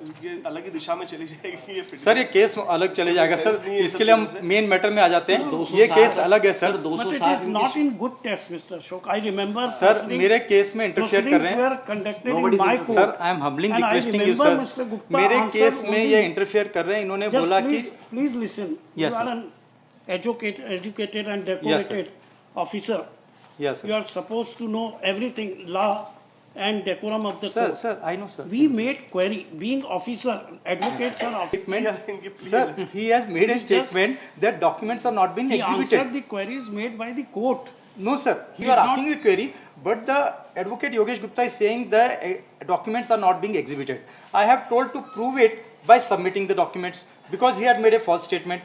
ये अलग ही दिशा में चली जाएगी ये सर ये केस अलग चले जाएगा सर, इसके लिए हम मेन मैटर में आ जाते हैं। ये केस अलग है sir. But it is not in good taste, Mr. Ashok. I remember sir मेरे केस में इंटरफेयर कर रहे हैं were conducted in my court. Sir. I am humbling And I requesting you remember sir, Mr. Gupta मेरे answered case में only- ये interfere कर रहे हैं। इन्होंने Just बोला कि please listen. Yes, You are sir. an educated and Yes, sir. decorated officer. Yes You are supposed to know everything, law and decorum of the sir court. Sir I know sir. We made query, being officer, advocates are officers. Statement, sir, he has made a statement that documents are not being He exhibited. answered the queries made by the court. No, sir. You Did are not- asking the query, but the advocate Yogesh Gupta is saying the documents are not being exhibited. I have told to prove it by submitting the documents because he had made a false statement.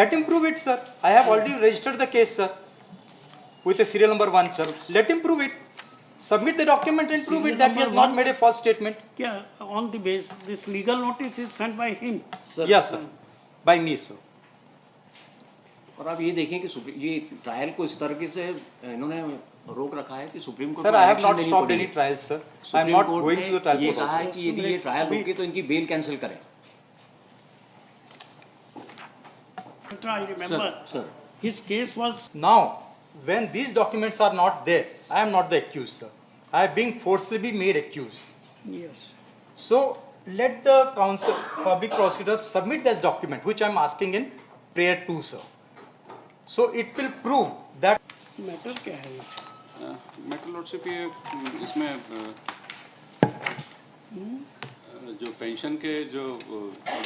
Let him prove it, sir. I have already registered the case, sir, with a serial number 1, sir. Let him prove it. Submit the document and prove Serial it that he has number not 1? made a false statement. Yeah, on the base, this legal notice is sent by him. Yes, sir. By me, sir. और आप ये देखें कि ये trial को इस तरीके से इन्होंने रोक रखा है कि supreme court Sir, I have not stopped any trials, sir. I am not going to the trial ये court कहा है also. कि यदि ये ट्रायल होगी तो इनकी बेल कैंसिल करें। I remember, sir his case was, Now, when these documents are not there, I am not the accused, sir. I am being forcibly made accused. yes. So, let the counsel, public prosecutor submit this document, which I am asking in prayer 2, sir. So, it will prove that. Matter क्या है ये? Metal lordship ये इसमें जो pension के जो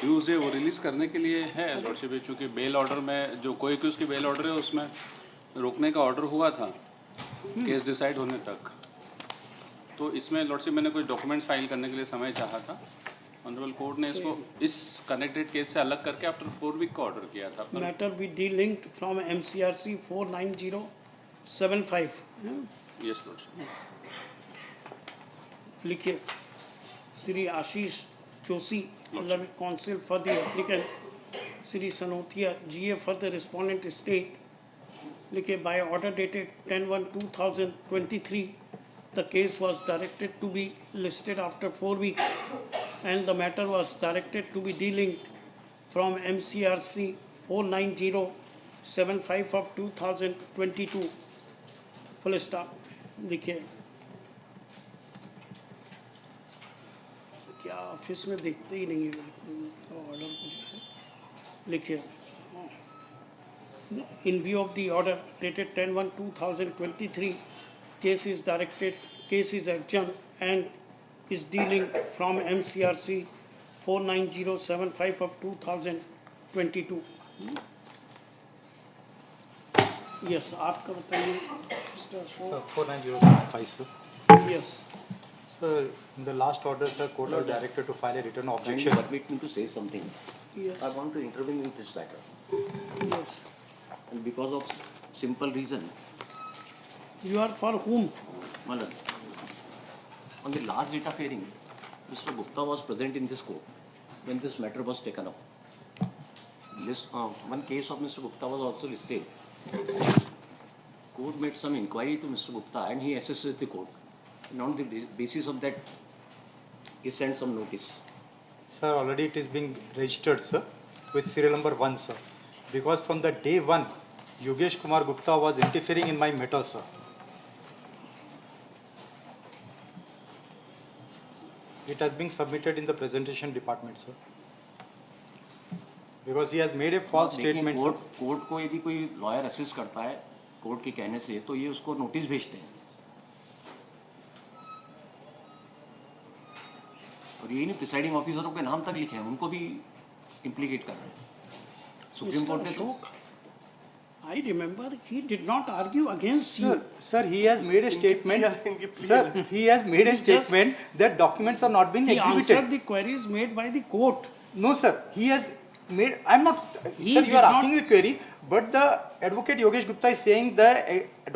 dues है वो रिलीज करने के लिए है लॉर्डशिप, चूंकि बेल ऑर्डर में जो कोई उसकी बेल ऑर्डर है उसमें रोकने का ऑर्डर हुआ था केस डिसाइड होने तक। तो इसमें लॉर्डशिप मैंने कुछ डॉक्यूमेंट्स फाइल करने के लिए समय चाहा था। ऑनरेबल कोर्ट ने इसको इस कनेक्टेड केस से अलग करके आफ्टर 4 वीक का ऑर्डर किया था। Matter be delinked from MCRC 49075. Yes lordship. लिखिए, Shri Ashish Joshi, counsel for the applicant, Shri Sanothia, GA for the respondent state. लिखिए, by order dated 10/1/2023, the case was directed to be listed after 4 weeks, and the matter was directed to be delinked from MCRC 49075 of 2022. Full stop. लिखिए, क्या office में देखते ही नहीं है order को। लिखिए, in view of the order dated 10/1/2023, case is adjourned and is dealing from MCRC 49075 of 2022. Yes, आपका बताइए Mr. Ashok. 49075, sir. Yes. Sir, in the last order, the court was directed to file a written Can you objection. permit me to say something? Yes. I want to intervene in this matter, Yes. and because of simple reason, You are for whom? Malan, on the last data hearing, Mr. Gupta was present in this court when this matter was taken up. One case of Mr. Gupta was also listed. Court made some inquiry to Mr. Gupta and he assesses the court. And on the basis of that, he sent some notice. Sir, already it is being registered, sir, with serial number 1, sir. Because from the day 1, Yogesh Kumar Gupta was interfering in my matter, sir. It has been submitted in the presentation department, sir. Because he has made a false statement, sir. Court को यदि कोई lawyer assist करता है court के कहने से तो ये उसको नोटिस भेजते हैं और यही नहीं प्रिसाइडिंग ऑफिसरों के नाम तक लिखे हैं उनको भी इम्प्लीकेट कर रहे हैं सुप्रीम कोर्ट ने तो I remember he did not argue against you. Sir, he has made a statement. Sir, he has made a statement that documents are not being He exhibited. answered the queries made by the court. No, sir. He has made. I'm not. He Sir, did you are not- asking the query, but the advocate Yogesh Gupta is saying the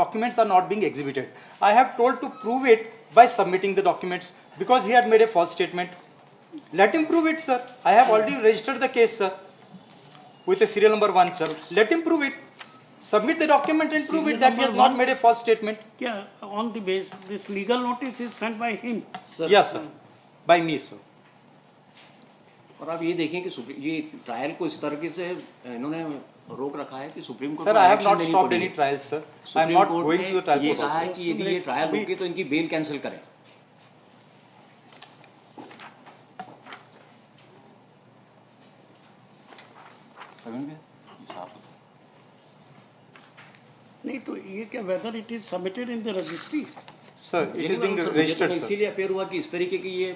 documents are not being exhibited. I have told to prove it by submitting the documents because he had made a false statement. Let him prove it, sir. I have already registered the case, sir, with a serial number 1, sir. Let him prove it. Submit the document and prove Serial it that he has number not 1? made a false statement. Yeah, on the base, this legal notice is sent by him. Yes, sir. By me, sir. और आप ये देखें कि ये trial को इस तरीके से इन्होंने रोक रखा है कि supreme court Sir, I have not stopped any trials, sir. I am not going to the trial ये court कहा है also. कि यदि ये ट्रायल रोके तो इनकी बेल कैंसिल करें। नहीं तो ये क्या whether it is submitted in the registry? Sir, it is being sir, मुझे तो registered, sir. इसीलिए अपेयर हुआ कि इस तरीके की ये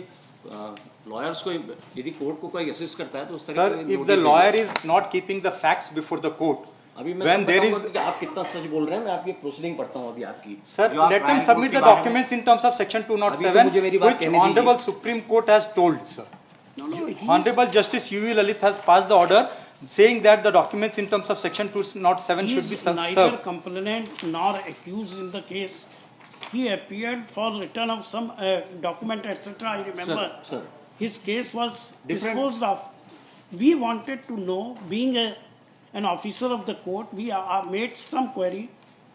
लॉयर्स को यदि कोर्ट को कोई असिस्ट करता है तो उस Sir, तरीके if the lawyer is not keeping the facts before the court, अभी मैं when there is, बताऊंगा कि आप कितना सच बोल रहे हैं। मैं आपकी प्रोसीडिंग पढ़ता हूँ अभी आपकी। sir, जो आप let him trial submit court the के बारे में- documents in terms of section अभी तो 207, मुझे मेरी बात which कहने दीजिए। Honorable Supreme Court has told, sir. No, no, Honorable Justice U.V. Lalit has passed the order saying that the documents in terms of section 207 should be neither served. complainant nor accused in the case. He appeared for return of some document, etc. I remember. Sir, His case was Different- disposed of. We wanted to know, being an officer of the court, we made some query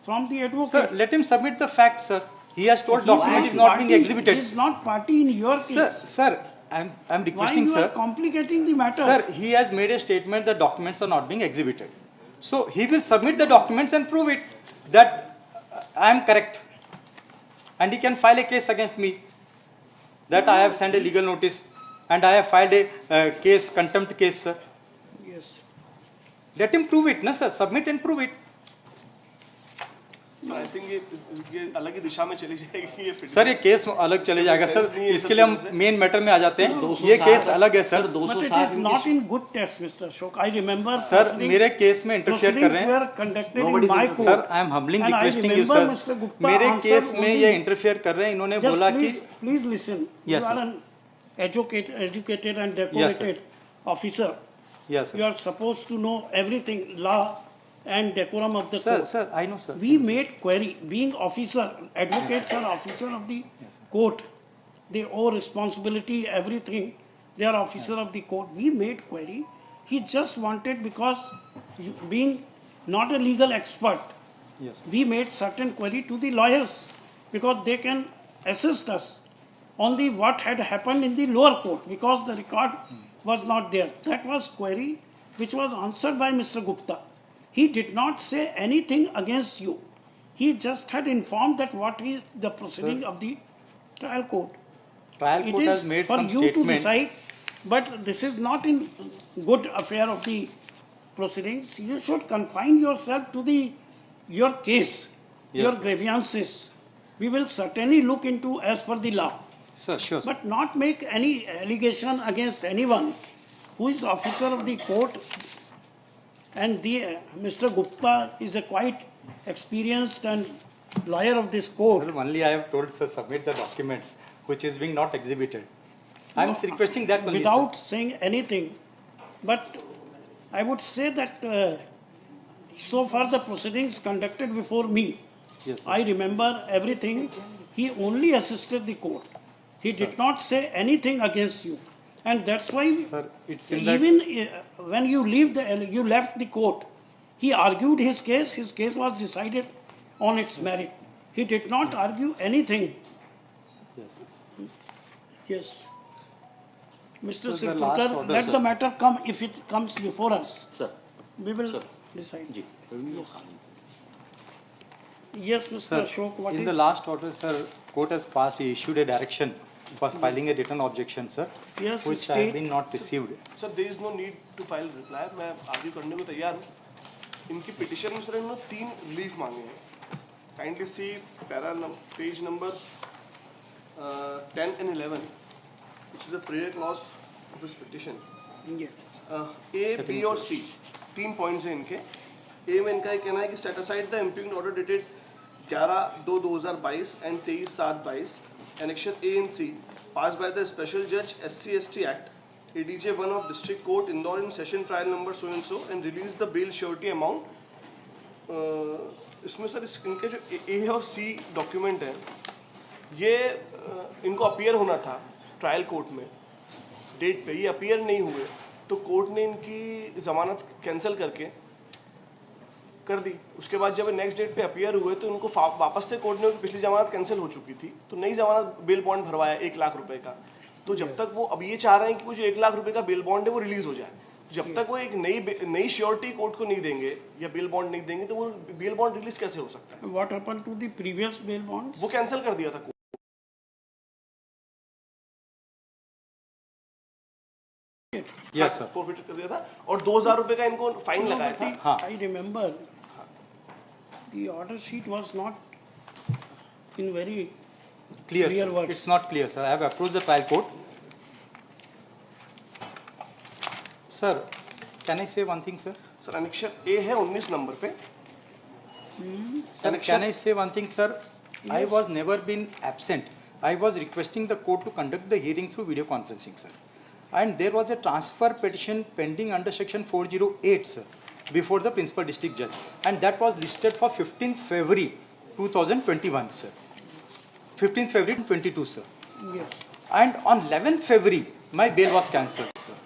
from the Sir, advocate. let him submit the facts, sir. He has told He document is not being He exhibited. is not party in your Sir, case. sir, I'm Why requesting, you are sir. complicating the matter? Sir, he has made a statement that documents are not being exhibited. So he will submit the documents and prove it that I am correct. And he can file a case against me that I have sent a legal notice and I have filed a case, contempt case, sir. Yes. Let him prove it, na sir. Submit and prove it. I think ये अलग ही दिशा में चली जाएगी ये sir ये case अलग चले जाएगा सर, इसके लिए हम मेन मैटर में आ जाते हैं। ये केस अलग है sir. But it is not in good taste, Mr. Ashok. I remember. Sir मेरे केस में इंटरफेयर कर रहे हैं। were conducted Nobody in my is court. Sir I am humbling And I requesting you remember sir, Mr. Gupta मेरे answered case में only- ये interfere कर रहे हैं। इन्होंने Just बोला कि please listen. Yes, You are sir. an educated and Yes, sir. decorated officer. Yes You are supposed to know everything, law and decorum of the sir court. Sir I know sir. We made query, being officer, advocates are officer of the Yes, sir. court. They owe responsibility, everything. They are officer of the court. We made query. He just wanted, because being not a legal expert, yes we made certain query to the lawyers because they can assist us on the what had happened in the lower court because the record was not there. That was query which was answered by Mr. Gupta. He did not say anything against you. He just had informed that what is the proceeding of the trial court. Trial It court is has made for some you to statement. decide, but this is not in good affair of the proceedings. You should confine yourself to your case, Yes, your sir. grievances. We will certainly look into as per the law, sir sure. but not make any allegation against anyone who is officer of the court. And Mr. Gupta is a quite experienced and lawyer of this court. Sir, only I have told sir submit the documents which is being not exhibited. I am requesting that only. Without saying anything, but I would say that so far the proceedings conducted before me, Sir. Yes, sir. I remember everything. He only assisted the court. He did not say anything against you, and that's why Sir, it's in the even when you left the court, he argued his case. His case was decided on its merit. He did not argue anything. yes, sir. Yes. Mr. So the last Sirpurkar, order, let sir. the matter come if it comes before us. sir, We will Sir. decide. जी, Yes, Mr. Sir, Ashok, what in is? the last order, sir, court has passed, he issued a direction for filing a written objection, sir, Yes, which I have state. been not received. Sir there is no need to file reply, मैं argue करने को तैयार हूँ। इनकी petition में sir इन्होंने 3 relief मांगे हैं। Kindly C page number 10 and 11 which is a prayer clause of this petition. Yes. A, B और C 3 पॉइंट्स हैं इनके। ए में इनका ये कहना है कि set aside the impugned order dated 11/2/2022 and 23/7/22 annexure A and C passed by the special judge SC/ST Act ADJ 1 of District Court Indore in session trial number so and so and release the bail surety amount. इसमें sir इनके जो ए और सी document है ये इनको appear होना था trial court में डेट पे, ये अपीयर नहीं हुए तो कोर्ट ने इनकी जमानत कैंसिल करके कर दी। उसके बाद जब नेक्स्ट डेट पे अपीयर हुए तो उनको वापस से कोर्ट ने पिछली जमानत कैंसिल हो चुकी थी तो नई जमानत बेल बॉन्ड भरवाया 1 लाख रुपए का। तो जब तक वो अब ये चाह रहे हैं कि वो जो 1 लाख रुपए का बेल बॉन्ड है वो रिलीज हो जाए, जब तक वो एक नई श्योरिटी कोर्ट को नहीं देंगे या बेल बॉन्ड नहीं देंगे तो वो बेल बॉन्ड रिलीज कैसे हो सकता है? What happened to the previous bail bonds? वो कैंसिल कर दिया था। Yes, sir. फोरफिट कर दिया था और 2000 रुपए का इनको फाइन No, लगाया but था। हाँ. I remember the order sheet was not in very Clear, Clear sir. words. It's not clear, sir. I have approached the trial court. Sir, can I say one thing, sir? Sir annexure A है 19 number पे। Sir, Connection- can I say one thing, sir? I Yes. was never been absent. I was requesting the court to conduct the hearing through video conferencing, sir. And there was a transfer petition pending under section 408, sir, before the principal district judge. And that was listed for 15th February 2021, sir. 15th February 22, sir. yes. And on 11th February, my bail was cancelled, sir.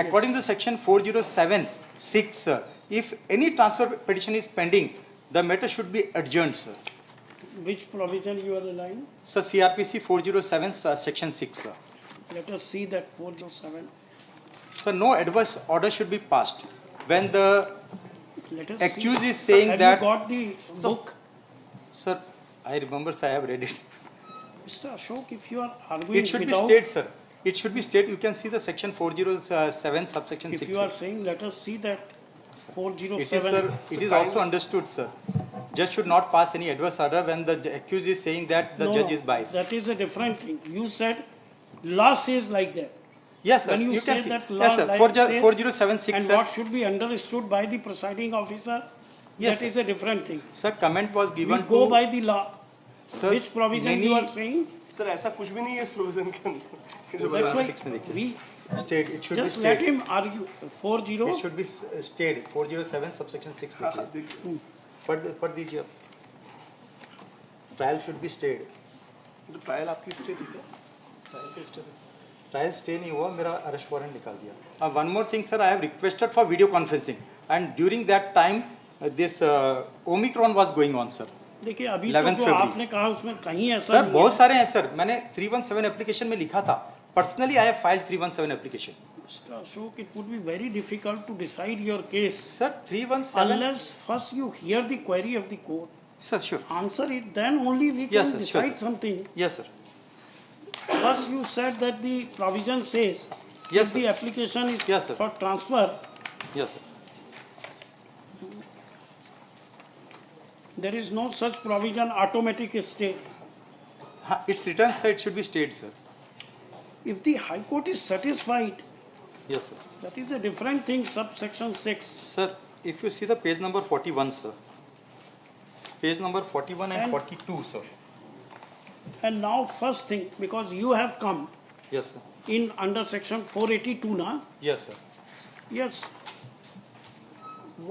According to section 407(6), sir, if any transfer petition is pending, the matter should be adjourned, sir. Which provision you are relying? So CRPC 407, section 6, sir. Let us see that 407. So no adverse order should be passed when the Let us accused see. is saying Have that. you got the book? Sir, I remember, sir, I have read it. Mr. Ashok, if you are arguing It should be without, stated, sir. It should be stated. You can see the section 407, subsection if 6. you are sir. saying, let us see that Sir. 407. It is, sir. It is also understood, sir. Judge should not pass any adverse order when the accused is saying that the No, judge no, is biased. That is a different thing. You said law says like that. Yes, sir. When you can say see. that law Yes, sir. like 4076, And sir. what should be understood by the presiding officer, Yes, that is sir. a different thing. Sir, comment was We given go to. by the law. Sir, Which provision many you are saying? Sir ऐसा कुछ भी नहीं है इस provision के अंदर जो That's बता why 6 में देखिए. we state. It should just be let stated. him argue. 40. It should be stated. 407, subsection 6. हाँ, हाँ, देखिए. देखिए। पढ़ दीजिए आप. Trial should be stayed. तो ट्रायल आपकी स्टे थी क्या? ट्रायल का स्टे था। ट्रायल स्टे नहीं हुआ, मेरा अरेस्ट वारंट निकाल दिया. One more thing sir, I have requested for video conferencing and during that time this Omicron was going on sir. देखिए अभी 11th तो जो February. आपने कहा उसमें कहीं ऐसा सर नहीं बहुत है. सारे हैं सर, मैंने 317 एप्लीकेशन में लिखा था. Personally I have filed 317 application. Mr. Ashok, it would be very difficult to decide your case sir 317. unless first you hear the query of the court, sir sure. answer it, then only we can Yes, sir, sure, decide sir. something. Yes sir. First you said that the provision says Yes, if the sir. application is Yes, sir. for transfer, yes sir. there is no such provision automatic stay. हाँ, it's return sir, it should be stayed sir. If the High Court is satisfied, yes sir. that is a different thing, subsection 6. Sir if you see the page number 41 sir, page number 41 and And- 42 sir. And now first thing, because you have come Yes sir. in under section 482 na, Yes sir. yes,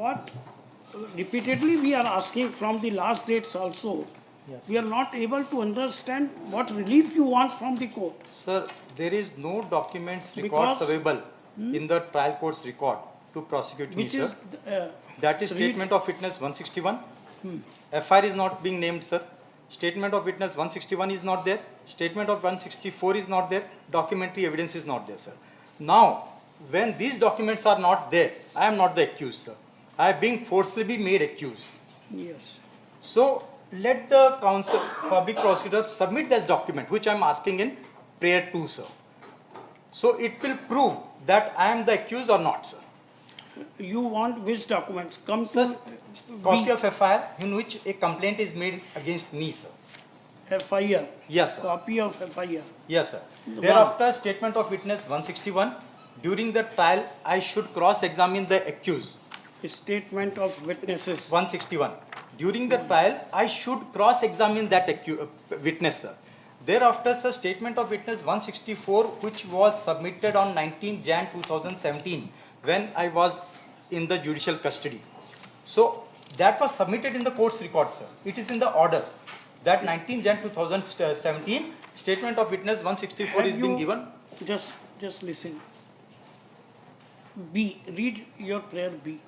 what repeatedly we are asking from the last dates also, Yes. we are not able to understand what relief you want from the court. Sir, there is no documents records Because- available in the trial court's record to prosecute me Which sir. is, That is read- statement of witness 161. Hmm. FIR is not being named sir. Statement of witness 161 is not there. Statement of 164 is not there. Documentary evidence is not there sir. Now, when these documents are not there, I am not the accused sir. I am being forcibly made accused. yes, So let the counsel, public prosecutor submit this document which I am asking in prayer 2 sir. So it will prove that I am the accused or not sir. you want which documents? Come Sir, to copy B, of FIR in which a complaint is made against me sir. FIR, Yes sir. copy of FIR. Yes sir. One. Thereafter statement of witness 161. During the trial I should cross-examine the accused. Statement of witnesses. 161. During the trial, I should cross-examine that witness, sir. Thereafter, sir, statement of witness 164, which was submitted on 19 Jan 2017, when I was in the judicial custody. So that was submitted in the court's record, sir. It is in the order that 19 Jan 2017, statement of witness 164 Have is being you- given. Just listen. B, read your prayer B.